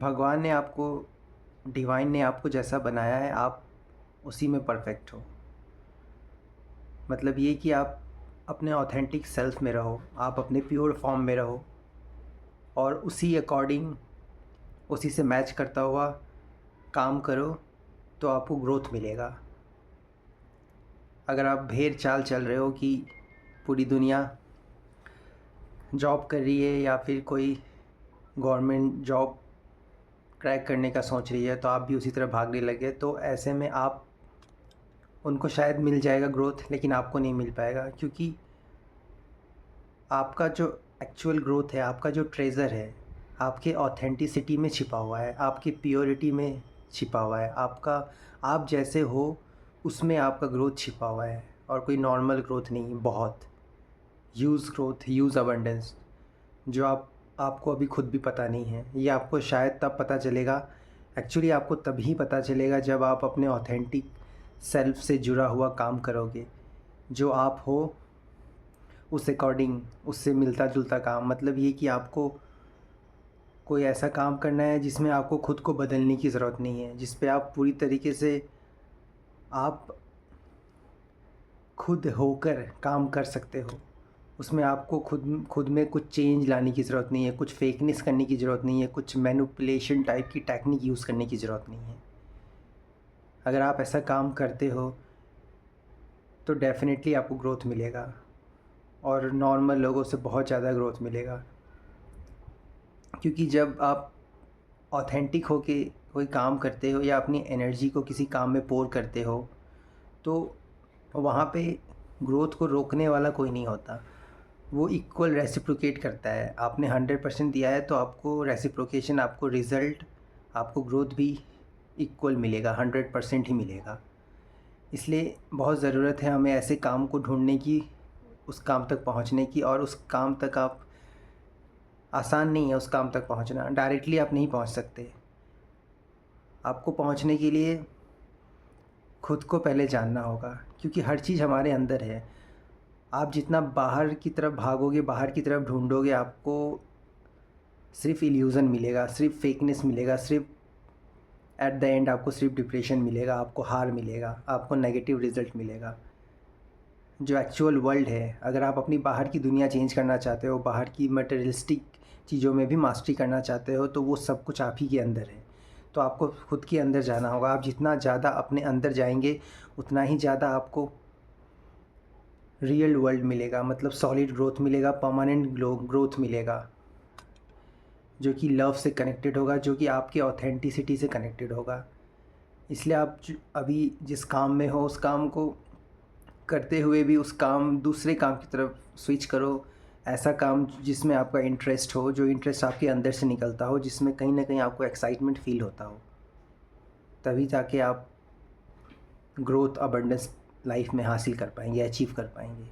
भगवान ने आपको, डिवाइन ने आपको जैसा बनाया है, आप उसी में परफेक्ट हो। मतलब ये कि आप अपने ऑथेंटिक सेल्फ में रहो, आप अपने प्योर फॉर्म में रहो और उसी अकॉर्डिंग, उसी से मैच करता हुआ काम करो, तो आपको ग्रोथ मिलेगा। अगर आप भेड़ चाल चल रहे हो कि पूरी दुनिया जॉब कर रही है या फिर कोई गवर्नमेंट जॉब क्रैक करने का सोच रही है, तो आप भी उसी तरह भागने लगे, तो ऐसे में आप उनको शायद मिल जाएगा ग्रोथ, लेकिन आपको नहीं मिल पाएगा, क्योंकि आपका जो एक्चुअल ग्रोथ है, आपका जो ट्रेज़र है, आपके ऑथेंटिसिटी में छिपा हुआ है, आपकी प्योरिटी में छिपा हुआ है, आपका, आप जैसे हो उसमें आपका ग्रोथ छिपा हुआ है। और कोई नॉर्मल ग्रोथ नहीं, बहुत ह्यूज ग्रोथ, ह्यूज अबंडेंस, जो आपको अभी खुद भी पता नहीं है। ये आपको शायद तब पता चलेगा, एक्चुअली आपको तभी पता चलेगा जब आप अपने ऑथेंटिक सेल्फ से जुड़ा हुआ काम करोगे, जो आप हो उस अकॉर्डिंग, उससे मिलता जुलता काम। मतलब ये कि आपको कोई ऐसा काम करना है जिसमें आपको खुद को बदलने की ज़रूरत नहीं है, जिस पे आप पूरी तरीके से आप खुद होकर काम कर सकते हो। उसमें आपको खुद खुद में कुछ चेंज लाने की ज़रूरत नहीं है, कुछ फेकनेस करने की ज़रूरत नहीं है, कुछ मैनिपुलेशन टाइप की टेक्निक यूज़ करने की ज़रूरत नहीं है। अगर आप ऐसा काम करते हो तो डेफ़िनेटली आपको ग्रोथ मिलेगा, और नॉर्मल लोगों से बहुत ज़्यादा ग्रोथ मिलेगा। क्योंकि जब आप ऑथेंटिक होके कोई काम करते हो या अपनी एनर्जी को किसी काम में पोर करते हो, तो वहाँ पे ग्रोथ को रोकने वाला कोई नहीं होता। वो इक्वल रेसिप्रोकेट करता है। आपने 100% दिया है तो आपको रेसिप्रोकेशन, आपको रिज़ल्ट, आपको ग्रोथ भी इक्वल मिलेगा, 100% ही मिलेगा। इसलिए बहुत ज़रूरत है हमें ऐसे काम को ढूँढने की, उस काम तक पहुँचने की। और उस काम तक आप, आसान नहीं है उस काम तक पहुँचना, डायरेक्टली आप नहीं पहुँच सकते। आपको पहुँचने के लिए खुद को पहले जानना होगा, क्योंकि हर चीज़ हमारे अंदर है। आप जितना बाहर की तरफ भागोगे, बाहर की तरफ ढूंढोगे, आपको सिर्फ इल्यूज़न मिलेगा, सिर्फ फेकनेस मिलेगा, सिर्फ एट द एंड आपको सिर्फ डिप्रेशन मिलेगा, आपको हार मिलेगा, आपको नेगेटिव रिजल्ट मिलेगा। जो एक्चुअल वर्ल्ड है, अगर आप अपनी बाहर की दुनिया चेंज करना चाहते हो, बाहर की मटेरियलिस्टिक चीज़ों में भी मास्टरी करना चाहते हो, तो वो सब कुछ आप ही के अंदर है। तो आपको खुद के अंदर जाना होगा। आप जितना ज़्यादा अपने अंदर जाएंगे, उतना ही ज़्यादा आपको रियल वर्ल्ड मिलेगा, मतलब सॉलिड ग्रोथ मिलेगा, परमानेंट ग्रोथ मिलेगा, जो कि लव से कनेक्टेड होगा, जो कि आपकी ऑथेंटिसिटी से कनेक्टेड होगा। इसलिए आप अभी जिस काम में हो, उस काम को करते हुए भी उस काम, दूसरे काम की तरफ स्विच करो। ऐसा काम जिसमें आपका इंटरेस्ट हो, जो इंटरेस्ट आपके अंदर से निकलता हो, जिसमें कहीं ना कहीं आपको एक्साइटमेंट फील होता हो, तभी जाके आप ग्रोथ, अबंडेंस लाइफ में हासिल कर पाएंगे, अचीव कर पाएंगे।